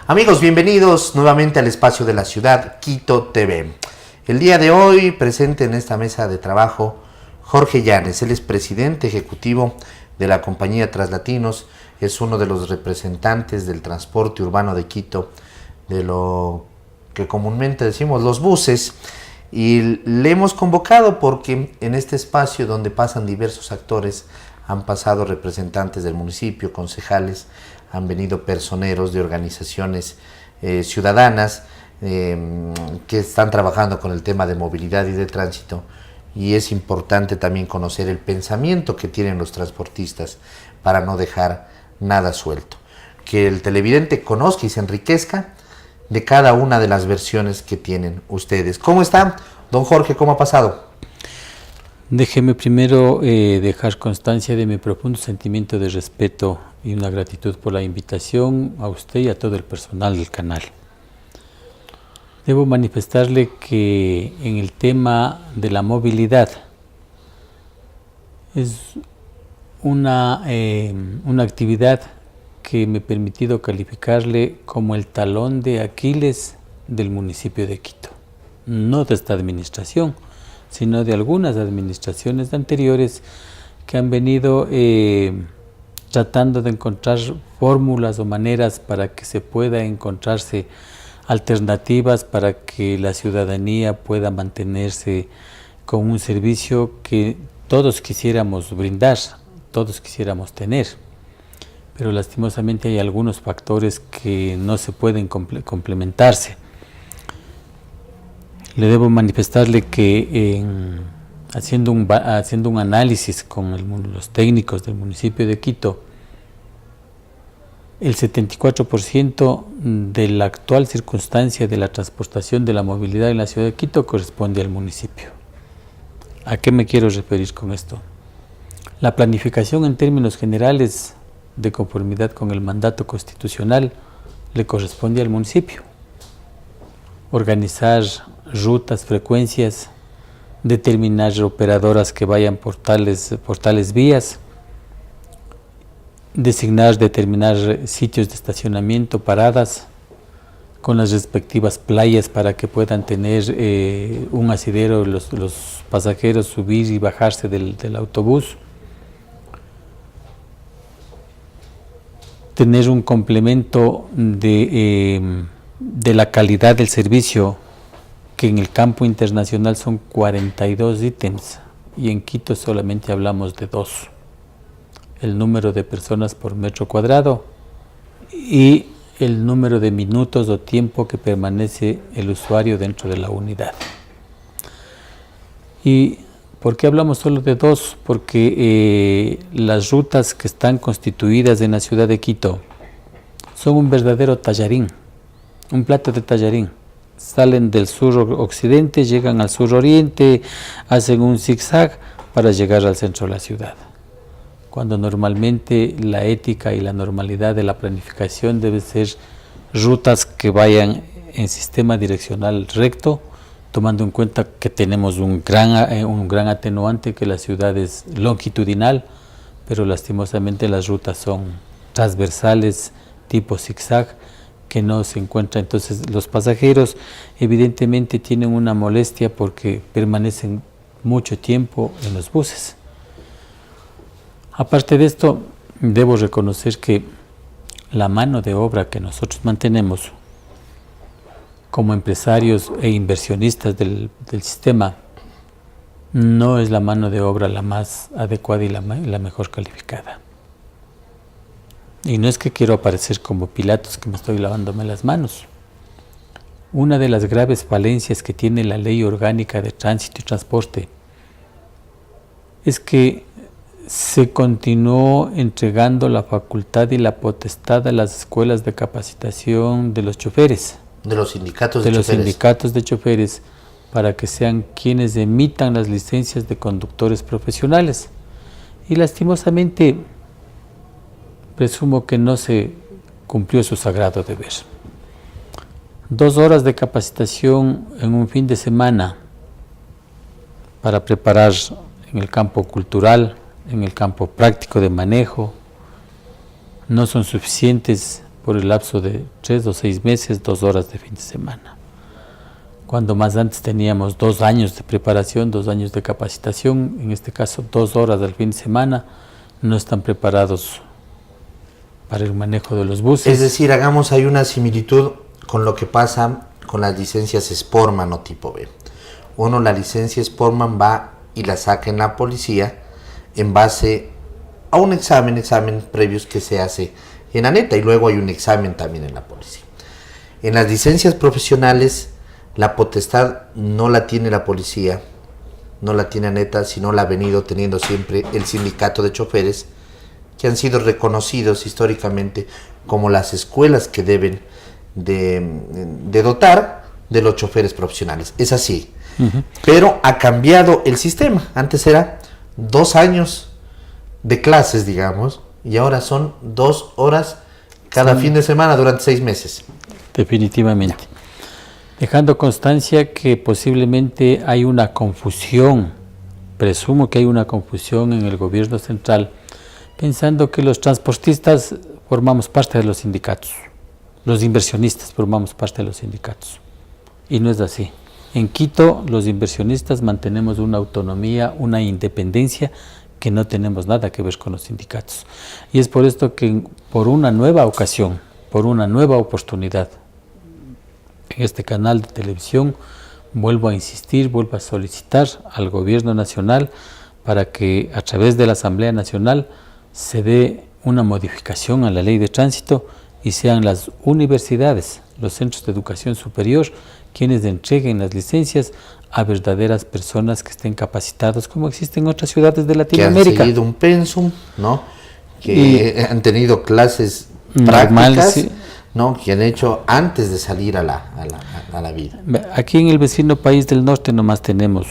Amigos, bienvenidos nuevamente al espacio de la ciudad, Quito TV. El día de hoy, presente en esta mesa de trabajo, Jorge Llanes. Él es presidente ejecutivo de la compañía Traslatinos, es uno de los representantes del transporte urbano de Quito, de lo que comúnmente decimos los buses, y le hemos convocado porque en este espacio donde pasan diversos actores, han pasado representantes del municipio, concejales, han venido personeros de organizaciones ciudadanas que están trabajando con el tema de movilidad y de tránsito, y es importante también conocer el pensamiento que tienen los transportistas para no dejar nada suelto. Que el televidente conozca y se enriquezca de cada una de las versiones que tienen ustedes. ¿Cómo está, don Jorge? ¿Cómo ha pasado? Déjeme primero dejar constancia de mi profundo sentimiento de respeto y una gratitud por la invitación a usted y a todo el personal del canal. Debo manifestarle que en el tema de la movilidad es una actividad que me he permitido calificarle como el talón de Aquiles del municipio de Quito, no de esta administración, sino de algunas administraciones anteriores que han venido tratando de encontrar fórmulas o maneras para que se pueda encontrarse alternativas para que la ciudadanía pueda mantenerse con un servicio que todos quisiéramos brindar, todos quisiéramos tener. Pero lastimosamente hay algunos factores que no se pueden complementarse. Le debo manifestarle que haciendo un análisis con los técnicos del municipio de Quito, el 74% de la actual circunstancia de la transportación de la movilidad en la ciudad de Quito corresponde al municipio. ¿A qué me quiero referir con esto? La planificación en términos generales, de conformidad con el mandato constitucional, le corresponde al municipio. Organizar rutas, frecuencias, determinar operadoras que vayan por tales vías, determinar sitios de estacionamiento, paradas, con las respectivas playas para que puedan tener un asidero los pasajeros subir y bajarse del autobús. Tener un complemento de la calidad del servicio, que en el campo internacional son 42 ítems y en Quito solamente hablamos de 2. El número de personas por metro cuadrado y el número de minutos o tiempo que permanece el usuario dentro de la unidad. ¿Y por qué hablamos solo de 2? Porque las rutas que están constituidas en la ciudad de Quito son un verdadero tallarín, un plato de tallarín. Salen del sur occidente, llegan al sur oriente, hacen un zigzag para llegar al centro de la ciudad. Cuando normalmente la ética y la normalidad de la planificación debe ser rutas que vayan en sistema direccional recto, tomando en cuenta que tenemos un gran atenuante, que la ciudad es longitudinal, pero lastimosamente las rutas son transversales, tipo zigzag, que no se encuentra. Entonces los pasajeros evidentemente tienen una molestia porque permanecen mucho tiempo en los buses. Aparte de esto, debo reconocer que la mano de obra que nosotros mantenemos como empresarios e inversionistas del sistema no es la mano de obra la más adecuada y la mejor calificada. Y no es que quiero aparecer como Pilatos, que me estoy lavándome las manos. Una de las graves falencias que tiene la Ley Orgánica de Tránsito y Transporte es que se continuó entregando la facultad y la potestad a las escuelas de capacitación de los choferes. De los sindicatos de los choferes. Sindicatos de choferes, para que sean quienes emitan las licencias de conductores profesionales. Y lastimosamente, presumo que no se cumplió su sagrado deber. 2 horas de capacitación en un fin de semana para preparar en el campo cultural, en el campo práctico de manejo, no son suficientes por el lapso de 3 o 6 meses, 2 horas de fin de semana. Cuando más antes teníamos 2 años de preparación, 2 años de capacitación, en este caso 2 horas al fin de semana, no están preparados para el manejo de los buses. Es decir, hagamos ahí una similitud con lo que pasa con las licencias Sportman o tipo B. Uno, la licencia Sportman va y la saca en la policía en base a un examen previos que se hace en ANETA, y luego hay un examen también en la policía. En las licencias profesionales, la potestad no la tiene la policía, no la tiene ANETA, sino la ha venido teniendo siempre el sindicato de choferes, que han sido reconocidos históricamente como las escuelas que deben de dotar de los choferes profesionales. Es así. Pero ha cambiado el sistema. Antes era 2 años de clases, digamos, y ahora son 2 horas cada fin de semana durante 6 meses. Definitivamente. Dejando constancia que posiblemente hay una confusión, presumo que hay una confusión en el gobierno central, pensando que los transportistas formamos parte de los sindicatos, los inversionistas formamos parte de los sindicatos, y no es así. En Quito los inversionistas mantenemos una autonomía, una independencia que no tenemos nada que ver con los sindicatos. Y es por esto que por una nueva ocasión, por una nueva oportunidad, en este canal de televisión vuelvo a insistir, vuelvo a solicitar al gobierno nacional para que a través de la Asamblea Nacional se dé una modificación a la ley de tránsito y sean las universidades, los centros de educación superior, quienes entreguen las licencias a verdaderas personas que estén capacitados, como existen en otras ciudades de Latinoamérica. Que han seguido un pensum, ¿no? Que han tenido clases prácticas, sí, ¿no? Que han hecho antes de salir a la vida. Aquí en el vecino país del norte nomás tenemos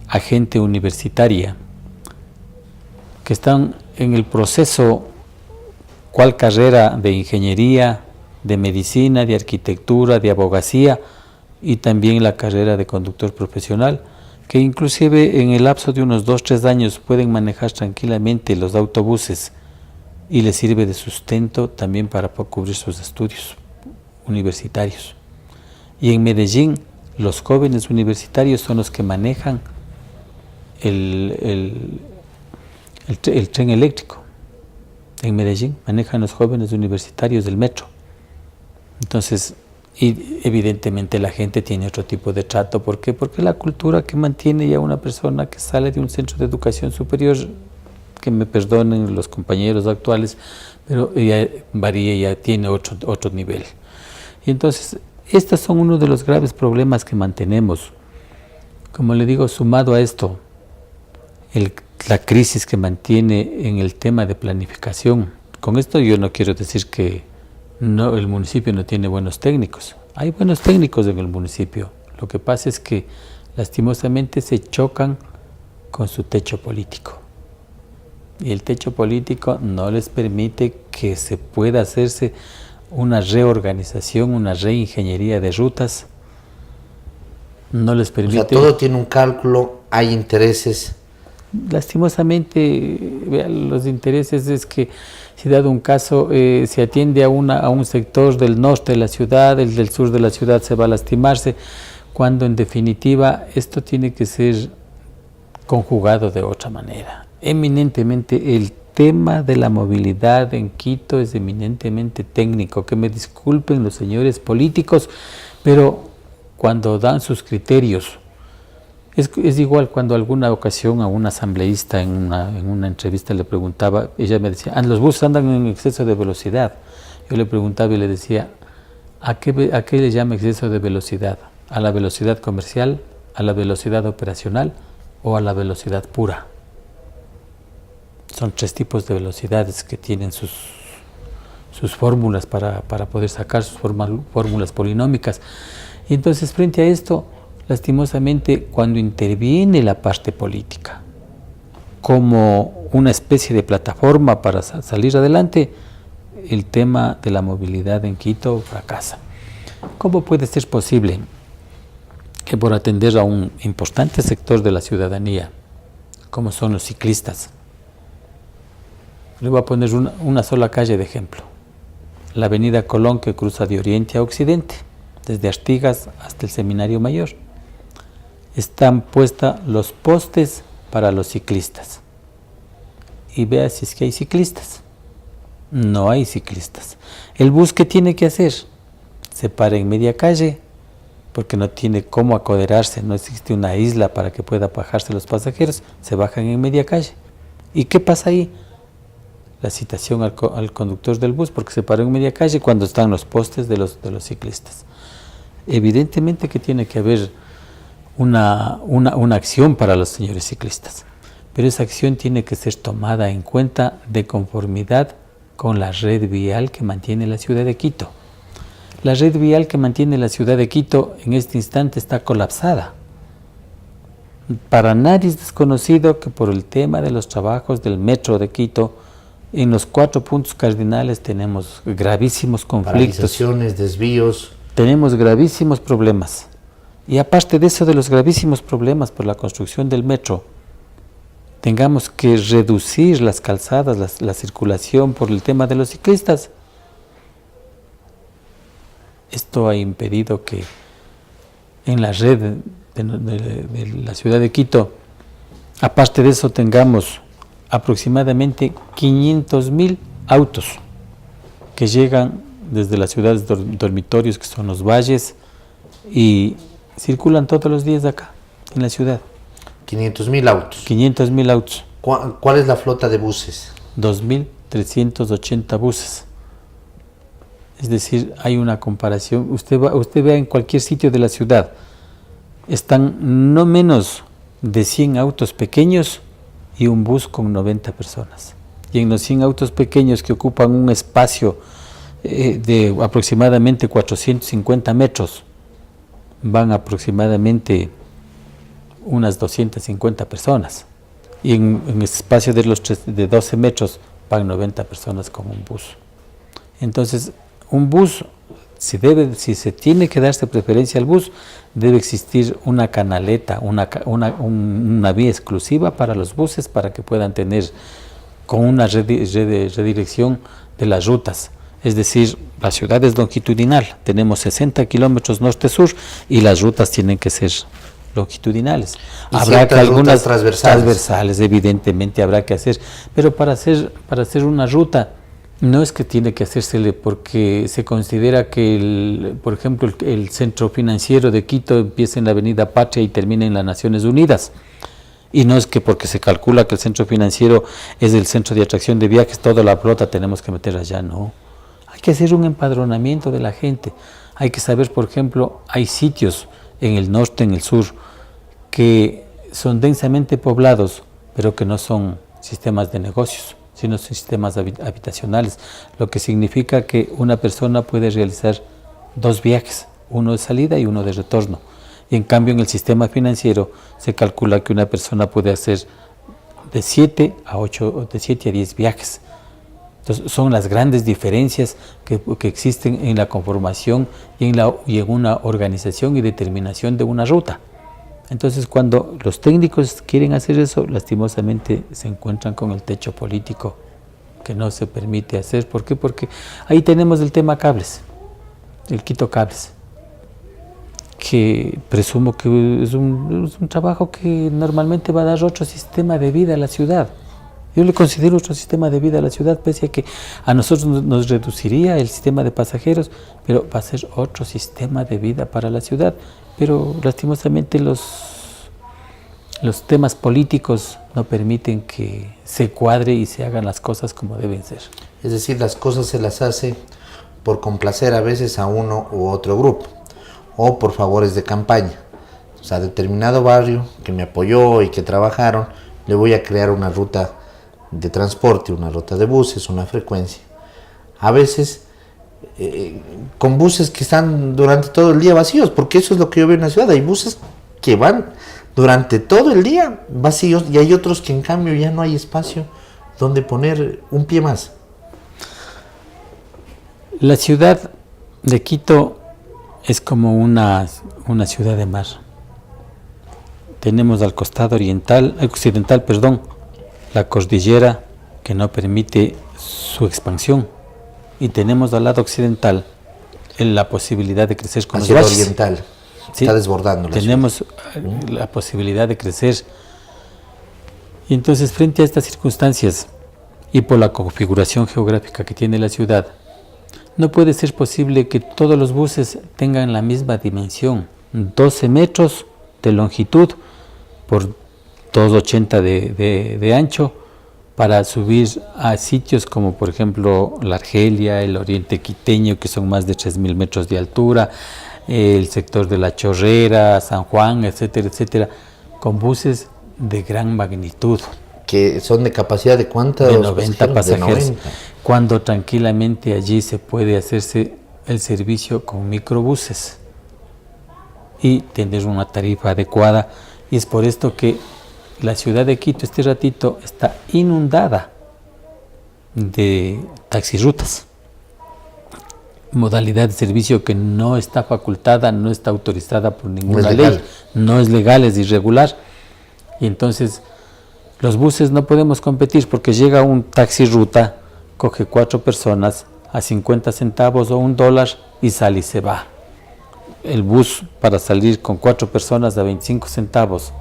a gente universitaria que están en el proceso, cual carrera de ingeniería, de medicina, de arquitectura, de abogacía, y también la carrera de conductor profesional, que inclusive en el lapso de unos 2-3 años pueden manejar tranquilamente los autobuses y les sirve de sustento también para cubrir sus estudios universitarios. Y en Medellín los jóvenes universitarios son los que manejan el tren eléctrico. En Medellín manejan los jóvenes universitarios del metro. Entonces, y evidentemente la gente tiene otro tipo de trato. ¿Por qué? Porque la cultura que mantiene ya una persona que sale de un centro de educación superior, que me perdonen los compañeros actuales, pero ya varía, ya tiene otro nivel. Y entonces, estos son uno de los graves problemas que mantenemos. Como le digo, sumado a esto, la crisis que mantiene en el tema de planificación. Con esto yo no quiero decir que no, el municipio no tiene buenos técnicos. Hay buenos técnicos en el municipio. Lo que pasa es que lastimosamente se chocan con su techo político. Y el techo político no les permite que se pueda hacerse una reorganización, una reingeniería de rutas. No les permite. O sea, todo tiene un cálculo, hay intereses. Lastimosamente, los intereses es que, si dado un caso, se atiende a un sector del norte de la ciudad, el del sur de la ciudad se va a lastimarse, cuando en definitiva esto tiene que ser conjugado de otra manera. Eminentemente el tema de la movilidad en Quito es eminentemente técnico. Que me disculpen los señores políticos, pero cuando dan sus criterios, es igual cuando alguna ocasión a una asambleísta en una entrevista le preguntaba, ella me decía, los buses andan en exceso de velocidad. Yo le preguntaba y le decía, ¿a qué le llama exceso de velocidad? ¿A la velocidad comercial, a la velocidad operacional o a la velocidad pura? Son 3 tipos de velocidades que tienen sus fórmulas para poder sacar sus fórmulas polinómicas. Y entonces, frente a esto, lastimosamente, cuando interviene la parte política como una especie de plataforma para salir adelante, el tema de la movilidad en Quito fracasa. ¿Cómo puede ser posible que por atender a un importante sector de la ciudadanía, como son los ciclistas, le voy a poner una sola calle de ejemplo, la avenida Colón, que cruza de oriente a occidente, desde Artigas hasta el Seminario Mayor. Están puestos los postes para los ciclistas. Y vea si es que hay ciclistas. No hay ciclistas. El bus, ¿qué tiene que hacer? Se para en media calle, porque no tiene cómo acoderarse, no existe una isla para que pueda bajarse los pasajeros, se bajan en media calle. ¿Y qué pasa ahí? La citación al conductor del bus, porque se paró en media calle cuando están los postes de los ciclistas. Evidentemente que tiene que haber una acción para los señores ciclistas, pero esa acción tiene que ser tomada en cuenta de conformidad con la red vial que mantiene la ciudad de Quito. La red vial que mantiene la ciudad de Quito en este instante está colapsada. Para nadie es desconocido que por el tema de los trabajos del metro de Quito, en los 4 puntos cardinales tenemos gravísimos conflictos. Paralizaciones, desvíos. Tenemos gravísimos problemas. Y aparte de eso, de los gravísimos problemas por la construcción del metro, tengamos que reducir las calzadas, la circulación por el tema de los ciclistas. Esto ha impedido que en la red de la ciudad de Quito, aparte de eso, tengamos aproximadamente 500.000 autos que llegan desde las ciudades dormitorios, que son los valles, y circulan todos los días acá, en la ciudad. 500.000 autos. 500.000 autos. ¿Cuál es la flota de buses? 2.380 buses. Es decir, hay una comparación. Usted vea en cualquier sitio de la ciudad, están no menos de 100 autos pequeños y un bus con 90 personas. Y en los 100 autos pequeños, que ocupan un espacio de aproximadamente 450 metros, van aproximadamente unas 250 personas. Y en el espacio de 12 metros van 90 personas con un bus. Entonces, un bus, si se tiene que darse preferencia al bus, debe existir una canaleta, una vía exclusiva para los buses, para que puedan tener con una redirección de las rutas. Es decir, la ciudad es longitudinal, tenemos 60 kilómetros norte-sur y las rutas tienen que ser longitudinales. Habrá que algunas transversales, evidentemente habrá que hacer, pero para hacer una ruta no es que tiene que hacérsele porque se considera que, por ejemplo, el centro financiero de Quito empieza en la Avenida Patria y termina en las Naciones Unidas. Y no es que porque se calcula que el centro financiero es el centro de atracción de viajes, toda la flota tenemos que meter allá, no. Hay que hacer un empadronamiento de la gente. Hay que saber, por ejemplo, hay sitios en el norte, en el sur, que son densamente poblados, pero que no son sistemas de negocios, sino sistemas habitacionales, lo que significa que una persona puede realizar 2 viajes, uno de salida y uno de retorno. Y en cambio, en el sistema financiero se calcula que una persona puede hacer de 7 a 10 viajes. Entonces, son las grandes diferencias que existen en la conformación y en una organización y determinación de una ruta. Entonces, cuando los técnicos quieren hacer eso, lastimosamente se encuentran con el techo político que no se permite hacer. ¿Por qué? Porque ahí tenemos el tema cables, el Quito Cables, que presumo que es un trabajo que normalmente va a dar otro sistema de vida a la ciudad. Yo le considero otro sistema de vida a la ciudad, pese a que a nosotros nos reduciría el sistema de pasajeros, pero va a ser otro sistema de vida para la ciudad. Pero lastimosamente los temas políticos no permiten que se cuadre y se hagan las cosas como deben ser. Es decir, las cosas se las hace por complacer a veces a uno u otro grupo, o por favores de campaña. O sea, determinado barrio que me apoyó y que trabajaron, le voy a crear una ruta de transporte, una ruta de buses, una frecuencia. A veces con buses que están durante todo el día vacíos, porque eso es lo que yo veo en la ciudad. Hay buses que van durante todo el día vacíos y hay otros que en cambio ya no hay espacio donde poner un pie más. La ciudad de Quito es como una ciudad de mar. Tenemos al costado occidental, la cordillera que no permite su expansión. y tenemos al lado occidental la posibilidad de crecer con hacia los el valles. oriental. Sí, Está desbordando la tenemos la posibilidad de crecer. Y entonces, frente a estas circunstancias y por la configuración geográfica que tiene la ciudad, no puede ser posible que todos los buses tengan la misma dimensión, 12 metros de longitud por 2,80 de ancho, para subir a sitios como por ejemplo la Argelia, el Oriente Quiteño, que son más de 3.000 metros de altura, el sector de La Chorrera, San Juan, etcétera, etcétera, con buses de gran magnitud. Que son de capacidad de cuántos De 90 pasajeros, de 90. cuando tranquilamente allí se puede hacerse el servicio con microbuses y tener una tarifa adecuada. Y es por esto que la ciudad de Quito este ratito está inundada de taxirrutas, modalidad de servicio que no está facultada, no está autorizada por ninguna ley, no es legal, es irregular. Y entonces los buses no podemos competir porque llega un taxirruta, coge 4 personas a 50 centavos o $1 y sale y se va. El bus para salir con 4 personas a 25 centavos,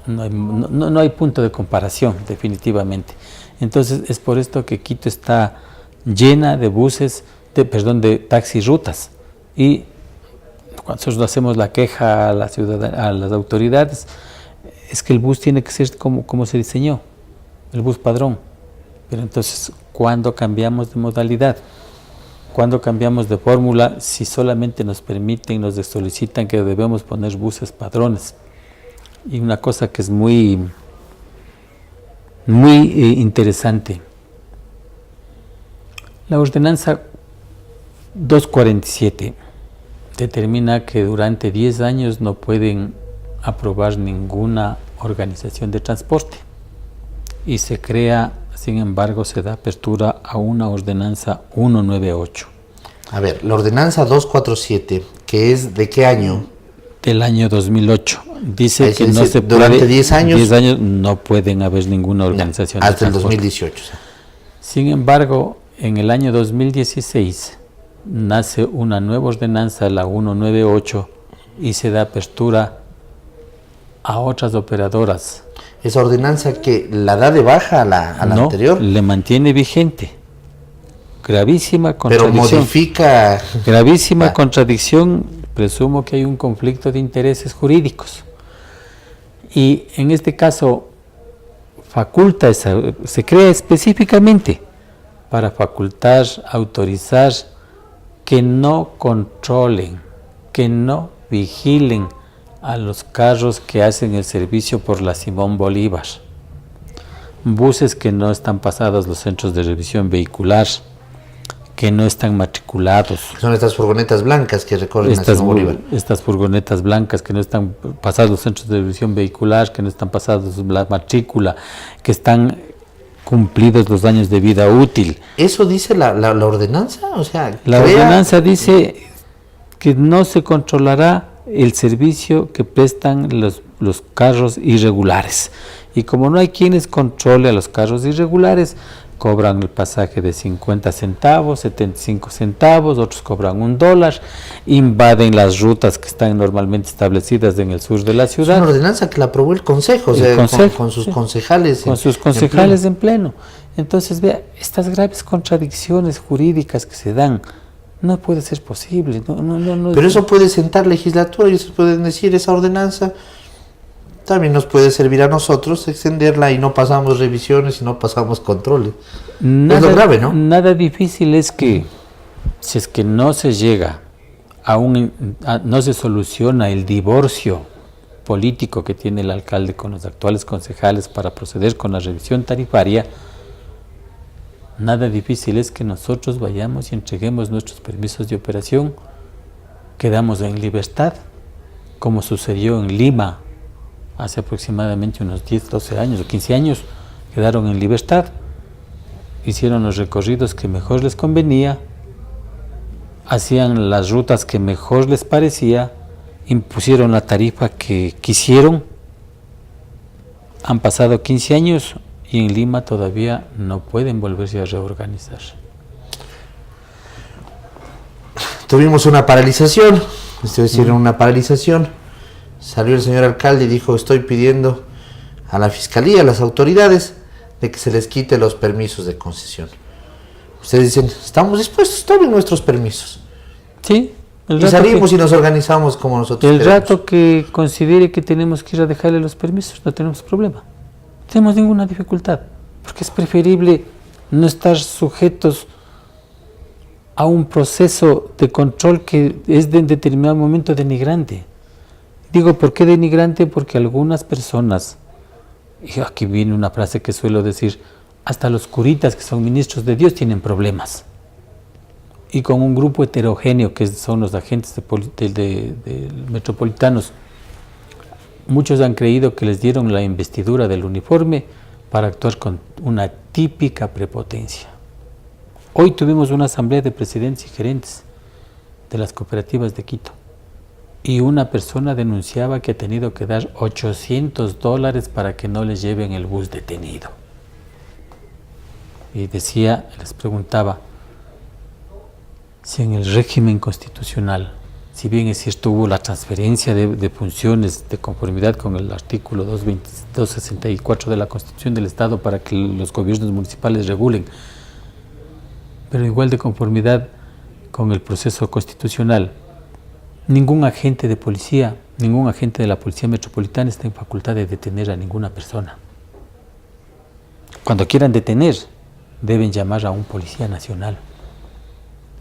no hay punto de comparación, definitivamente. Entonces es por esto que Quito está llena de buses, de taxirrutas. Y cuando nosotros hacemos la queja a las autoridades, es que el bus tiene que ser como se diseñó, el bus padrón. Pero entonces, ¿cuándo cambiamos de modalidad? ¿Cuándo cambiamos de fórmula? Si solamente nos permiten, nos solicitan que debemos poner buses padrones. Y una cosa que es muy interesante, la ordenanza 247 determina que durante 10 años no pueden aprobar ninguna organización de transporte y se crea, sin embargo, se da apertura a una ordenanza 198. A ver, la ordenanza 247, ¿que es de qué año? Del año 2008. Dice que no se puede, durante 10 años. 10 años no pueden haber ninguna organización de hasta el transporte. 2018. Sin embargo, en el año 2016 nace una nueva ordenanza, la 198, y se da apertura a otras operadoras. ¿Esa ordenanza que la da de baja a la anterior? Le mantiene vigente. Gravísima contradicción. Pero modifica. Gravísima contradicción. Presumo que hay un conflicto de intereses jurídicos. Y en este caso, se crea específicamente para facultar, autorizar que no controlen, que no vigilen a los carros que hacen el servicio por la Simón Bolívar, buses que no están pasados los centros de revisión vehicular, que no están matriculados. Son estas furgonetas blancas que recorren la Simón Bolívar. Estas furgonetas blancas que no están pasados los centros de revisión vehicular, que no están pasados la matrícula, que están cumplidos los años de vida útil. ¿Eso dice la ordenanza? O sea, la ordenanza dice que no se controlará el servicio que prestan los carros irregulares. Y como no hay quienes controle a los carros irregulares, cobran el pasaje de 50 centavos, 75 centavos, otros cobran $1, invaden las rutas que están normalmente establecidas en el sur de la ciudad. Es una ordenanza que la aprobó el Consejo, con sus concejales. Con sus concejales en pleno. Entonces, vea, estas graves contradicciones jurídicas que se dan, no puede ser posible. No, pero eso puede sentar legislatura y eso pueden decir, esa ordenanza también nos puede servir a nosotros extenderla y no pasamos revisiones y no pasamos controles. Es lo grave, ¿no? Nada difícil es que, si es que no se llega no se soluciona el divorcio político que tiene el alcalde con los actuales concejales para proceder con la revisión tarifaria, nada difícil es que nosotros vayamos y entreguemos nuestros permisos de operación, quedamos en libertad, como sucedió en Lima hace aproximadamente unos 10, 12 años o 15 años, quedaron en libertad, hicieron los recorridos que mejor les convenía, hacían las rutas que mejor les parecía, impusieron la tarifa que quisieron. Han pasado 15 años y en Lima todavía no pueden volverse a reorganizar. tuvimos una paralización, es decir, una paralización. Salió el señor alcalde y dijo, estoy pidiendo a la fiscalía, a las autoridades, de que se les quite los permisos de concesión. Ustedes dicen, estamos dispuestos, tomen nuestros permisos. Sí. Y salimos y nos organizamos como nosotros el queremos. rato que considere que tenemos que ir a dejarle los permisos, no tenemos problema. No tenemos ninguna dificultad, porque es preferible no estar sujetos a un proceso de control que es de en determinado momento denigrante. Digo, ¿por qué denigrante? Porque algunas personas, y aquí viene una frase que suelo decir, hasta los curitas que son ministros de Dios tienen problemas. Y con un grupo heterogéneo que son los agentes de metropolitanos, muchos han creído que les dieron la investidura del uniforme para actuar con una típica prepotencia. Hoy tuvimos una asamblea de presidentes y gerentes de las cooperativas de Quito y una persona denunciaba que ha tenido que dar $800 para que no les lleven el bus detenido. Y decía, les preguntaba, si en el régimen constitucional, si bien es cierto hubo la transferencia de funciones de conformidad con el artículo 264 de la Constitución del Estado para que los gobiernos municipales regulen, pero igual de conformidad con el proceso constitucional, ningún agente de policía, ningún agente de la Policía Metropolitana está en facultad de detener a ninguna persona. Cuando quieran detener, deben llamar a un policía nacional.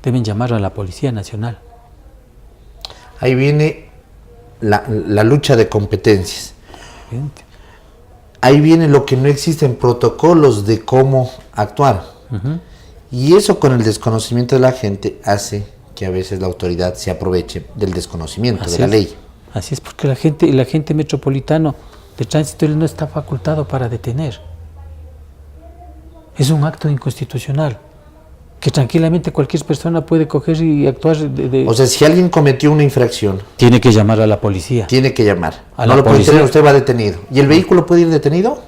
Deben llamar a la Policía Nacional. Ahí viene la lucha de competencias. Ahí viene lo que no existen protocolos de cómo actuar. Y eso, con el desconocimiento de la gente, hace que a veces la autoridad se aproveche del desconocimiento de la ley. Así es, porque el agente metropolitano de tránsito él no está facultado para detener. Es un acto inconstitucional que tranquilamente cualquier persona puede coger y actuar O sea, si alguien cometió una infracción, tiene que llamar a la policía. Tiene que llamar. A no la lo puede policía. tener, usted va detenido. ¿Y el vehículo puede ir detenido?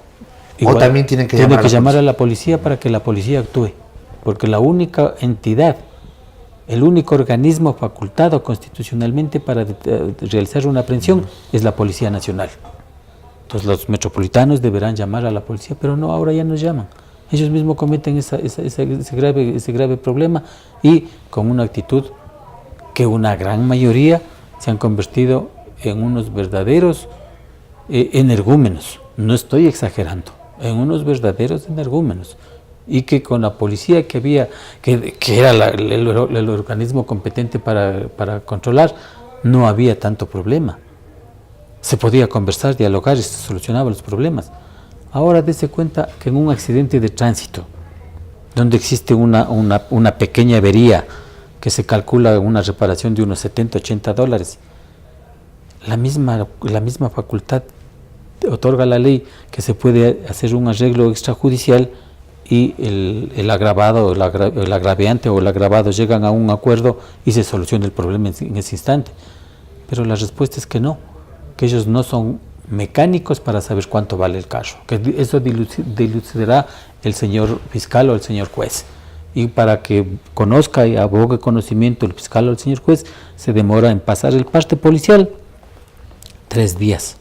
Igual, ¿O también tienen que tiene llamar que llamar a la policía para que la policía actúe? Porque la única entidad, el único organismo facultado constitucionalmente para realizar una aprehensión es la Policía Nacional. Entonces los metropolitanos deberán llamar a la policía, pero no, ahora ya nos llaman. Ellos mismos cometen ese grave problema y con una actitud que una gran mayoría se han convertido en unos verdaderos energúmenos. No estoy exagerando, en unos verdaderos energúmenos. Y que con la policía que había, que era el organismo competente para controlar, no había tanto problema. Se podía conversar, dialogar y se solucionaban los problemas. Ahora dése cuenta que en un accidente de tránsito, donde existe una pequeña avería que se calcula una reparación de unos $70-80, la misma facultad otorga la ley que se puede hacer un arreglo extrajudicial y el agravado, el agraviante o el agravado llegan a un acuerdo y se soluciona el problema en ese instante. Pero la respuesta es que no, que ellos no son mecánicos para saber cuánto vale el carro, que eso dilucidará el señor fiscal o el señor juez. Y para que conozca y abogue conocimiento el fiscal o el señor juez, se demora en pasar el parte policial 3 días.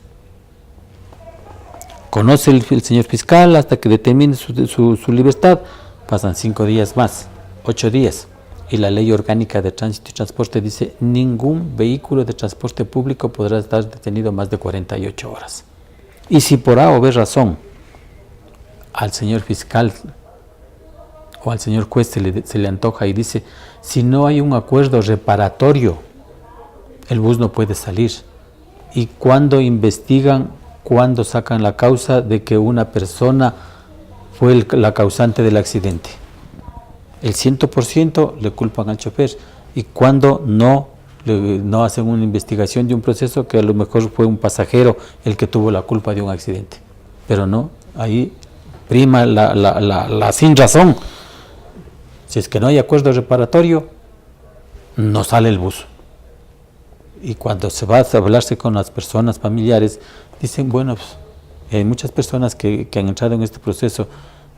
Conoce el señor fiscal hasta que determine su libertad, pasan 5 días más, 8 días. Y la ley orgánica de tránsito y transporte dice, ningún vehículo de transporte público podrá estar detenido más de 48 horas. Y si por A o B razón al señor fiscal o al señor juez se le antoja y dice, si no hay un acuerdo reparatorio, el bus no puede salir. Y cuando investigan, cuando sacan la causa de que una persona fue la causante del accidente, el 100% le culpan al chofer, y cuando no hacen una investigación de un proceso que a lo mejor fue un pasajero el que tuvo la culpa de un accidente, pero no, ahí prima la sin razón. Si es que no hay acuerdo reparatorio, no sale el bus. Y cuando se va a hablarse con las personas familiares, dicen, bueno, pues, hay muchas personas que han entrado en este proceso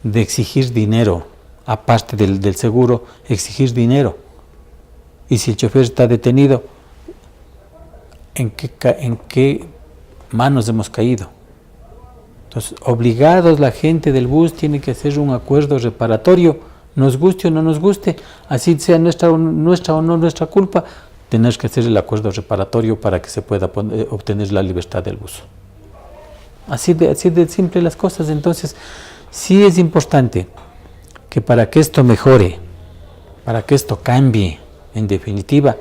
de exigir dinero, aparte del seguro, exigir dinero. Y si el chofer está detenido, ¿en qué manos hemos caído? Entonces, obligados, la gente del bus tiene que hacer un acuerdo reparatorio, nos guste o no nos guste, así sea nuestra o no nuestra culpa, tener que hacer el acuerdo reparatorio para que se pueda obtener la libertad del bus. Así de simple las cosas. Entonces, sí es importante que para que esto mejore, para que esto cambie, en definitiva,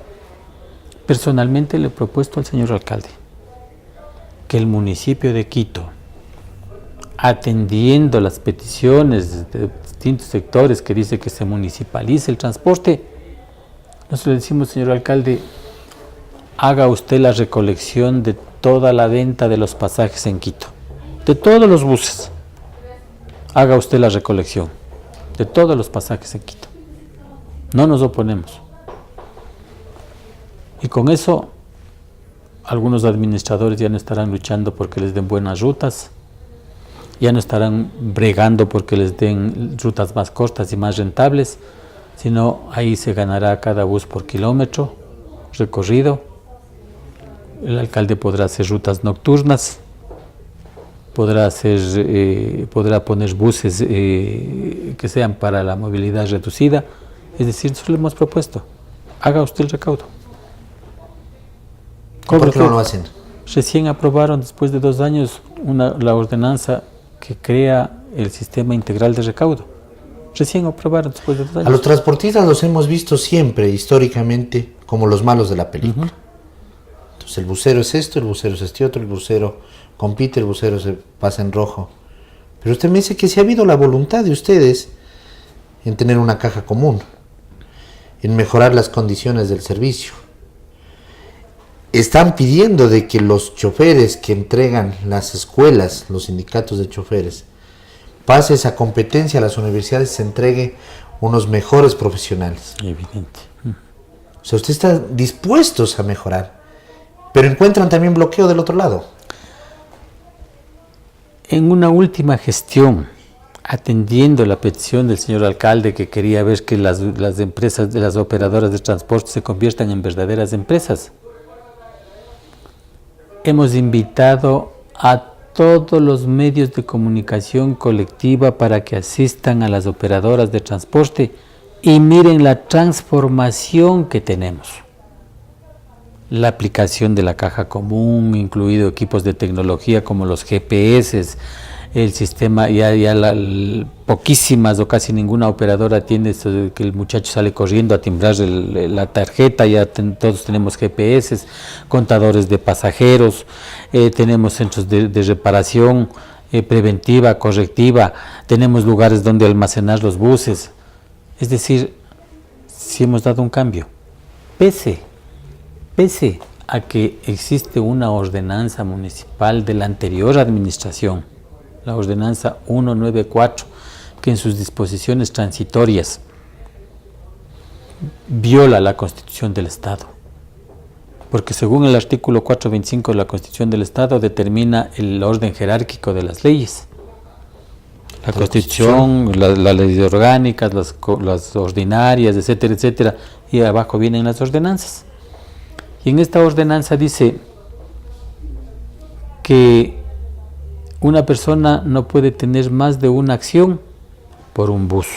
personalmente le he propuesto al señor alcalde que el municipio de Quito, atendiendo las peticiones de distintos sectores que dice que se municipalice el transporte, nosotros le decimos, señor alcalde, haga usted la recolección de toda la venta de los pasajes en Quito, de todos los buses. Haga usted la recolección de todos los pasajes en Quito. No nos oponemos. Y con eso, algunos administradores ya no estarán luchando porque les den buenas rutas, ya no estarán bregando porque les den rutas más cortas y más rentables, sino ahí se ganará cada bus por kilómetro recorrido. El alcalde podrá hacer rutas nocturnas, podrá poner buses que sean para la movilidad reducida. Es decir, nosotros le hemos propuesto, haga usted el recaudo. ¿Por qué no lo hacen? Recién aprobaron, después de 2 años, la ordenanza que crea el sistema integral de recaudo. Recién aprobaron después de 2 años. A los transportistas los hemos visto siempre, históricamente, como los malos de la película. Entonces el bucero es esto, el bucero es este otro, el bucero compite, el bucero se pasa en rojo. Pero usted me dice que si ha habido la voluntad de ustedes en tener una caja común, en mejorar las condiciones del servicio. Están pidiendo de que los choferes que entregan las escuelas, los sindicatos de choferes, pase esa competencia a las universidades, se entregue unos mejores profesionales. Evidente. O sea, usted está dispuestos a mejorar, pero encuentran también bloqueo del otro lado. En una última gestión, atendiendo la petición del señor alcalde que quería ver que las empresas, las operadoras de transporte se conviertan en verdaderas empresas, hemos invitado a todos los medios de comunicación colectiva para que asistan a las operadoras de transporte y miren la transformación que tenemos. La aplicación de la caja común, incluido equipos de tecnología como los GPS, el sistema, poquísimas o casi ninguna operadora tiene esto de que el muchacho sale corriendo a timbrar la tarjeta, todos tenemos GPS, contadores de pasajeros, tenemos centros de reparación preventiva, correctiva, tenemos lugares donde almacenar los buses. Es decir, sí hemos dado un cambio, pese a que existe una ordenanza municipal de la anterior administración, la ordenanza 194, que en sus disposiciones transitorias viola la Constitución del Estado, porque según el artículo 425 de la Constitución del Estado determina el orden jerárquico de las leyes. La Constitución, las leyes orgánicas, las ordinarias, etcétera, etcétera, y abajo vienen las ordenanzas. Y en esta ordenanza dice que una persona no puede tener más de una acción por un bus.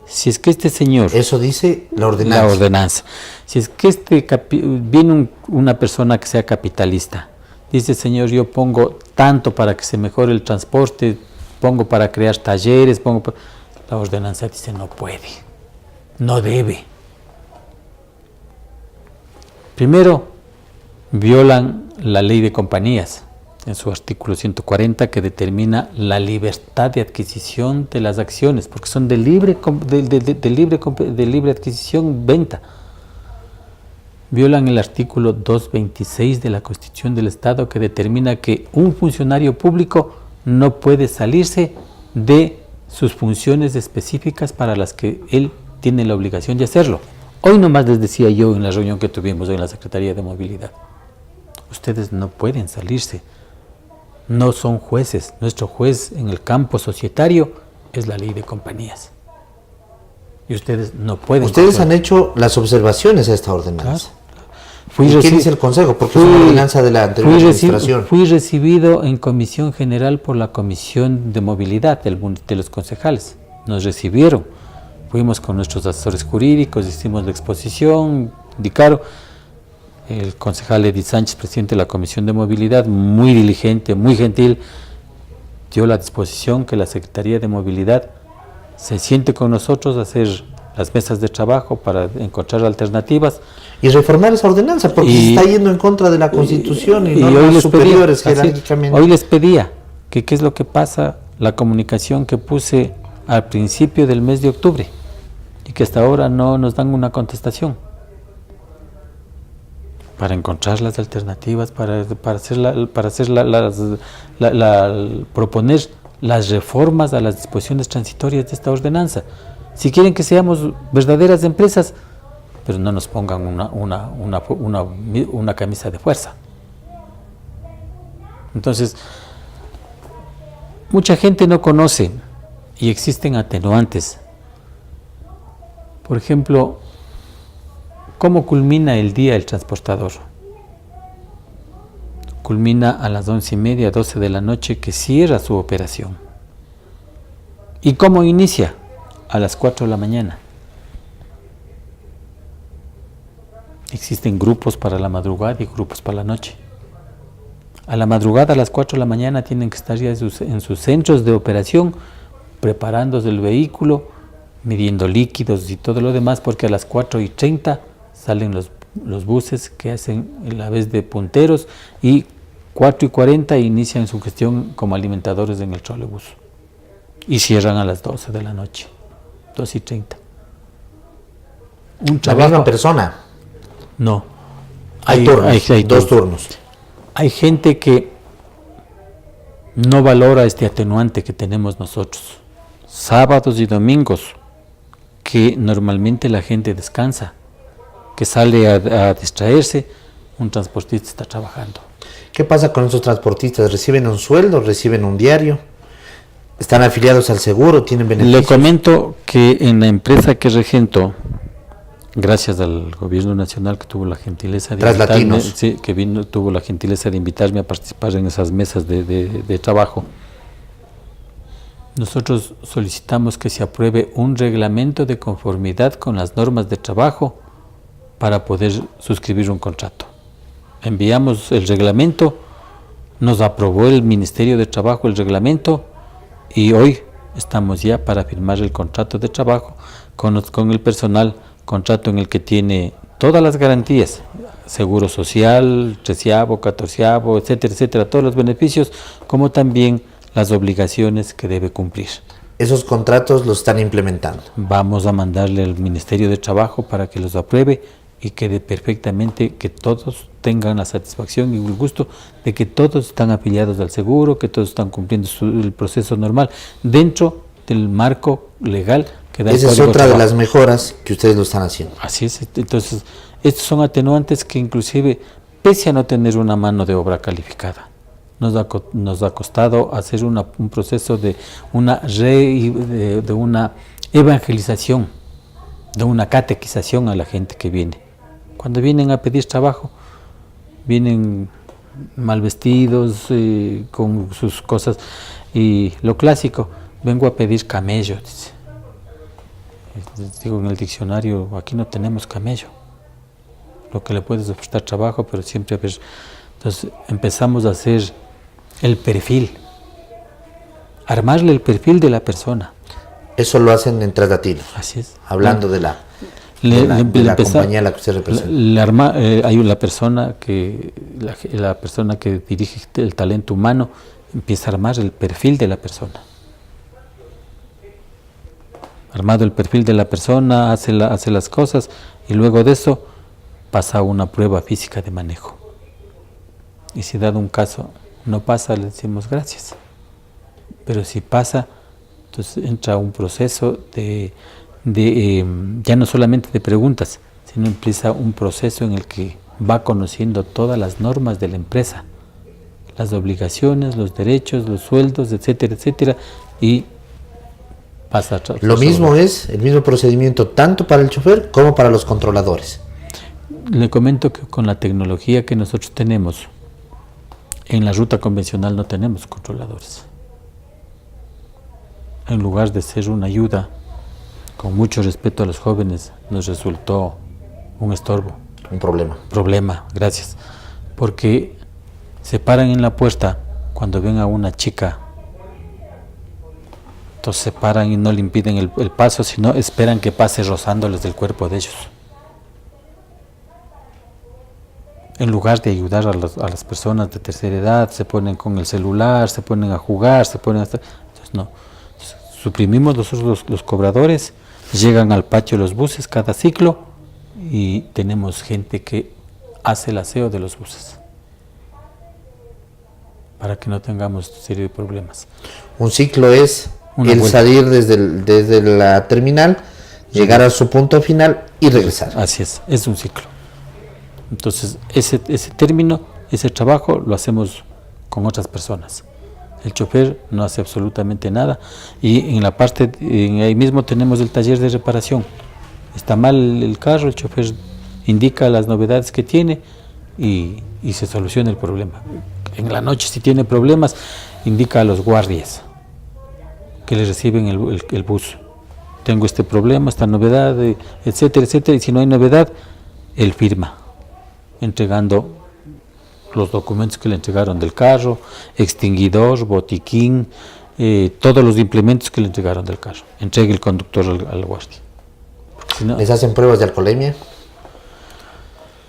Si es que este señor... Eso dice la ordenanza. La ordenanza. Si es que viene una persona que sea capitalista, dice, señor, yo pongo tanto para que se mejore el transporte, pongo para crear talleres, la ordenanza dice no puede, no debe. Primero, violan la ley de compañías en su artículo 140, que determina la libertad de adquisición de las acciones, porque son de libre adquisición, venta. Violan el artículo 226 de la Constitución del Estado, que determina que un funcionario público no puede salirse de sus funciones específicas para las que él tiene la obligación de hacerlo. Hoy nomás les decía yo en la reunión que tuvimos en la Secretaría de Movilidad, ustedes no pueden salirse. No son jueces. Nuestro juez en el campo societario es la ley de compañías. y ustedes no pueden. Ustedes han hecho las observaciones a esta ordenanza. Claro. ¿Qué dice el Consejo? Porque es una ordenanza de la anterior administración. Fui recibido en comisión general por la Comisión de Movilidad de los concejales. Nos recibieron. Fuimos con nuestros asesores jurídicos, hicimos la exposición, indicaron. El concejal Edith Sánchez, presidente de la Comisión de Movilidad, muy diligente, muy gentil, dio la disposición que la Secretaría de Movilidad se siente con nosotros a hacer las mesas de trabajo para encontrar alternativas. Y reformar esa ordenanza, porque se está yendo en contra de la Constitución y normas superiores jerárquicamente. Hoy les pedía que qué es lo que pasa, la comunicación que puse al principio del mes de octubre y que hasta ahora no nos dan una contestación. Para encontrar las alternativas, para proponer las reformas a las disposiciones transitorias de esta ordenanza. Si quieren que seamos verdaderas empresas, pero no nos pongan una camisa de fuerza. Entonces, mucha gente no conoce y existen atenuantes. Por ejemplo, ¿cómo culmina el día el transportador? Culmina a las 11:30, 12 de la noche, que cierra su operación. ¿Y cómo inicia? A las 4 de la mañana. Existen grupos para la madrugada y grupos para la noche. A la madrugada, a las 4 de la mañana, tienen que estar ya en sus centros de operación, preparándose el vehículo, midiendo líquidos y todo lo demás, porque a las 4:30 salen los buses que hacen la vez de punteros y 4:40 inician su gestión como alimentadores en el trolebús y cierran a las 12 de la noche, 2:30. ¿La misma persona? No. Hay turnos, hay dos turnos. Hay gente que no valora este atenuante que tenemos nosotros. Sábados y domingos, que normalmente la gente descansa, que sale a distraerse, un transportista está trabajando. ¿Qué pasa con esos transportistas? ¿Reciben un sueldo? ¿Reciben un diario? ¿Están afiliados al seguro? ¿Tienen beneficios? Le comento que en la empresa que regento, gracias al gobierno nacional que tuvo la gentileza de invitarme, sí, tuvo la gentileza de invitarme a participar en esas mesas de trabajo, nosotros solicitamos que se apruebe un reglamento de conformidad con las normas de trabajo para poder suscribir un contrato. Enviamos el reglamento, nos aprobó el Ministerio de Trabajo el reglamento y hoy estamos ya para firmar el contrato de trabajo con el personal, contrato en el que tiene todas las garantías, seguro social, 13avo, 14avo, etcétera, etcétera, todos los beneficios, como también las obligaciones que debe cumplir. Esos contratos los están implementando. Vamos a mandarle al Ministerio de Trabajo para que los apruebe y quede perfectamente, que todos tengan la satisfacción y el gusto de que todos están afiliados al seguro, que todos están cumpliendo el proceso normal dentro del marco legal que da el Código de Trabajo. Esa es otra de las mejoras que ustedes lo están haciendo. Así es. Entonces, estos son atenuantes que inclusive, pese a no tener una mano de obra calificada, nos ha costado hacer un proceso de una evangelización, de una catequización a la gente que viene. Cuando vienen a pedir trabajo, vienen mal vestidos, con sus cosas, y lo clásico, vengo a pedir camello, dice. Digo en el diccionario, aquí no tenemos camello. Lo que le puedes ofrecer trabajo, pero siempre a ver. Entonces empezamos a hacer el perfil, armarle el perfil de la persona. Eso lo hacen en Translatino. Así es. Hablando de la compañía a la que usted representa. Hay la persona que dirige el talento humano, empieza a armar el perfil de la persona. Armado el perfil de la persona, hace las cosas y luego de eso pasa una prueba física de manejo. Y si dado un caso no pasa, le decimos gracias. Pero si pasa, entonces entra un proceso de ya no solamente de preguntas, sino empieza un proceso en el que va conociendo todas las normas de la empresa, las obligaciones, los derechos, los sueldos, etcétera, etcétera, y pasa. Lo mismo es, el mismo procedimiento tanto para el chofer como para los controladores. Le comento que con la tecnología que nosotros tenemos, en la ruta convencional no tenemos controladores. En lugar de ser una ayuda, con mucho respeto a los jóvenes, nos resultó un estorbo. Un problema. Problema, gracias. Porque se paran en la puerta cuando ven a una chica. Entonces se paran y no le impiden el paso, sino esperan que pase rozándoles del cuerpo de ellos. En lugar de ayudar a las personas de tercera edad, se ponen con el celular, se ponen a jugar, entonces no. Suprimimos nosotros los cobradores, llegan al patio los buses cada ciclo y tenemos gente que hace el aseo de los buses para que no tengamos serie de problemas. Un ciclo es el vuelta. Salir desde la terminal, llegar a su punto final y regresar. Así es un ciclo. Entonces ese término, ese trabajo lo hacemos con otras personas. El chofer no hace absolutamente nada y en la parte, ahí mismo tenemos el taller de reparación. Está mal el carro, el chofer indica las novedades que tiene y se soluciona el problema. En la noche, si tiene problemas, indica a los guardias que le reciben el bus. Tengo este problema, esta novedad, etcétera, etcétera, y si no hay novedad, él firma, entregando los documentos que le entregaron del carro, extinguidor, botiquín, todos los implementos que le entregaron del carro. Entregue el conductor al guardia. Si no, ¿Les hacen pruebas de alcoholemia?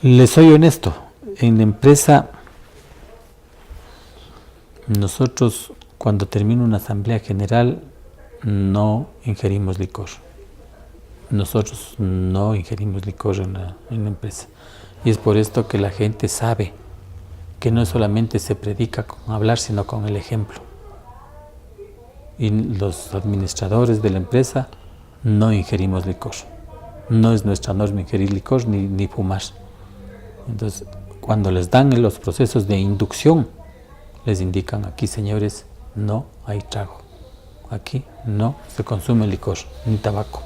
les soy honesto, en la empresa nosotros cuando termina una asamblea general no ingerimos licor. Nosotros no ingerimos licor en la empresa. Y es por esto que la gente sabe que no solamente se predica con hablar, sino con el ejemplo. Y los administradores de la empresa no ingerimos licor. No es nuestra norma ingerir licor ni fumar. Entonces, cuando les dan los procesos de inducción, les indican aquí, señores, no hay trago. Aquí no se consume licor ni tabaco.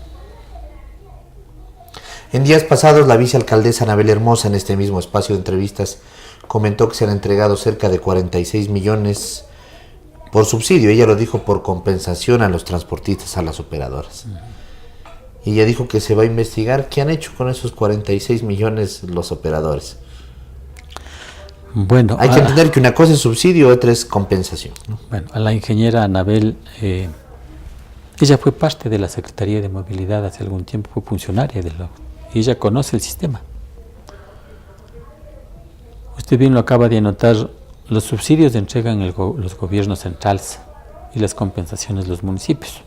En días pasados, la vicealcaldesa Anabel Hermosa, en este mismo espacio de entrevistas, comentó que se han entregado cerca de 46 millones por subsidio. Ella lo dijo por compensación a los transportistas, a las operadoras. Y ella dijo que se va a investigar qué han hecho con esos 46 millones los operadores. Bueno, hay que entender que una cosa es subsidio, otra es compensación, ¿no? Bueno, a la ingeniera Anabel, ella fue parte de la Secretaría de Movilidad hace algún tiempo, fue funcionaria y ella conoce el sistema. Usted bien lo acaba de anotar, los subsidios entregan los gobiernos centrales y las compensaciones los municipios.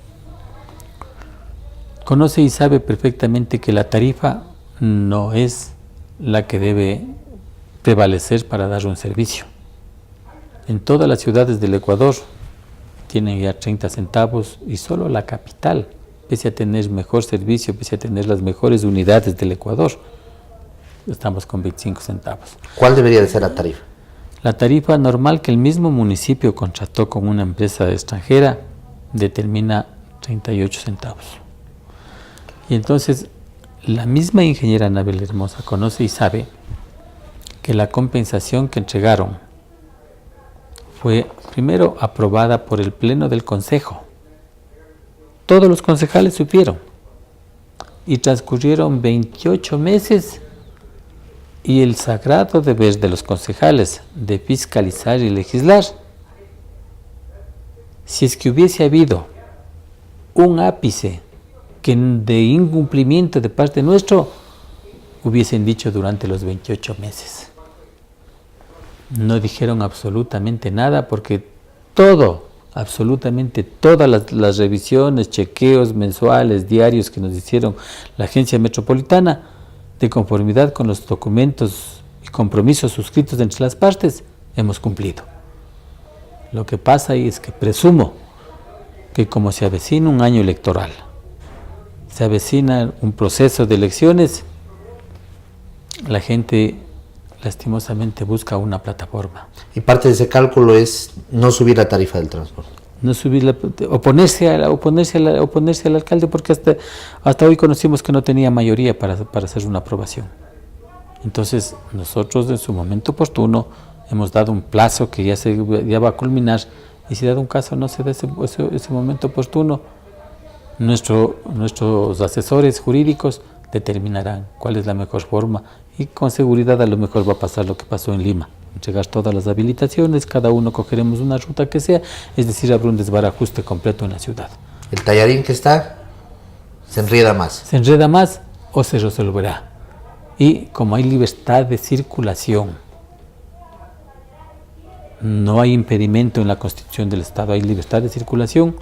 Conoce y sabe perfectamente que la tarifa no es la que debe prevalecer para dar un servicio. En todas las ciudades del Ecuador tienen ya 30 centavos y solo la capital, pese a tener mejor servicio, pese a tener las mejores unidades del Ecuador, estamos con 25 centavos. ¿Cuál debería de ser la tarifa? La tarifa normal que el mismo municipio contrató con una empresa extranjera determina 38 centavos. Y entonces la misma ingeniera Anabel Hermosa conoce y sabe que la compensación que entregaron fue primero aprobada por el Pleno del Consejo. Todos los concejales supieron y transcurrieron 28 meses y el sagrado deber de los concejales de fiscalizar y legislar. Si es que hubiese habido un ápice de incumplimiento de parte nuestro, hubiesen dicho durante los 28 meses. No dijeron absolutamente nada porque absolutamente todas las revisiones, chequeos mensuales, diarios que nos hicieron la agencia metropolitana, de conformidad con los documentos y compromisos suscritos entre las partes, hemos cumplido. Lo que pasa ahí es que presumo que como se avecina un año electoral, se avecina un proceso de elecciones, la gente lastimosamente busca una plataforma. Y parte de ese cálculo es no subir la tarifa del transporte. no subir oponerse al alcalde, porque hasta hoy conocimos que no tenía mayoría para hacer una aprobación. Entonces nosotros en su momento oportuno hemos dado un plazo que ya va a culminar, y si dado un caso no se da ese momento oportuno, nuestros asesores jurídicos determinarán cuál es la mejor forma, y con seguridad a lo mejor va a pasar lo que pasó en Lima, entregar todas las habilitaciones, cada uno cogeremos una ruta que sea, es decir, habrá un desbarajuste completo en la ciudad. El tallarín que está se enreda más. Se enreda más o se resolverá. Y como hay libertad de circulación, no hay impedimento en la Constitución del Estado, hay libertad de circulación,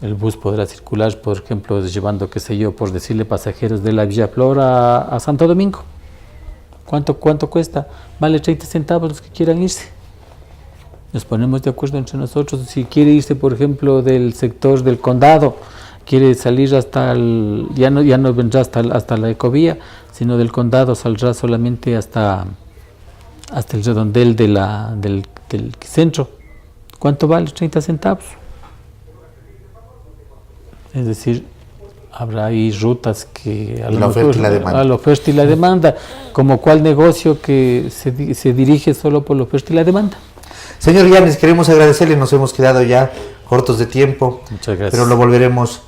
el bus podrá circular, por ejemplo, llevando, qué sé yo, por decirle, pasajeros de la Villa Flor a Santo Domingo. ¿Cuánto cuesta? Vale 30 centavos los que quieran irse. Nos ponemos de acuerdo entre nosotros. Si quiere irse, por ejemplo, del sector del condado, quiere salir ya no vendrá hasta la ecovía, sino del condado saldrá solamente hasta el redondel del centro. ¿Cuánto vale? 30 centavos. Es decir, habrá ahí rutas que a la oferta y la demanda. A la oferta y la demanda, como cual negocio que se dirige solo por la oferta y la demanda. Señor Llanes, queremos agradecerle, nos hemos quedado ya cortos de tiempo. Muchas gracias. Pero lo volveremos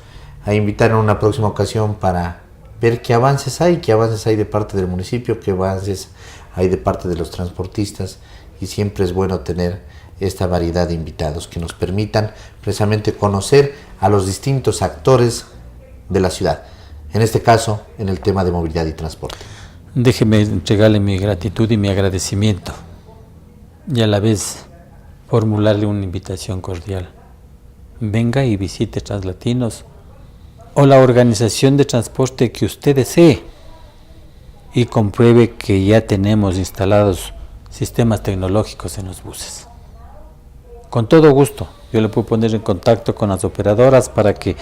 a invitar en una próxima ocasión para ver qué avances hay de parte del municipio, qué avances hay de parte de los transportistas, y siempre es bueno tener esta variedad de invitados que nos permitan precisamente conocer a los distintos actores de la ciudad, en este caso en el tema de movilidad y transporte. Déjeme entregarle mi gratitud y mi agradecimiento, y a la vez formularle una invitación cordial. Venga y visite Translatinos o la organización de transporte que usted desee y compruebe que ya tenemos instalados sistemas tecnológicos en los buses. Con todo gusto, yo le puedo poner en contacto con las operadoras para que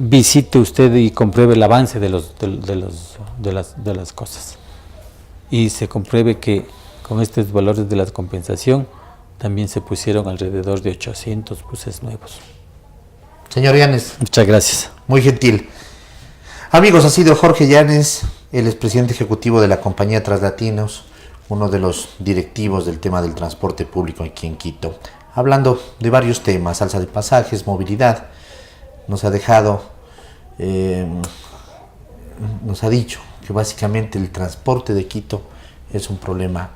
visite usted y compruebe el avance de las cosas. Y se compruebe que con estos valores de la compensación también se pusieron alrededor de 800 buses nuevos. Señor Llanes. Muchas gracias. Muy gentil. Amigos, ha sido Jorge Llanes, el expresidente ejecutivo de la compañía Translatinos, uno de los directivos del tema del transporte público aquí en Quito, hablando de varios temas, alza de pasajes, movilidad. Nos ha dicho que básicamente el transporte de Quito es un problema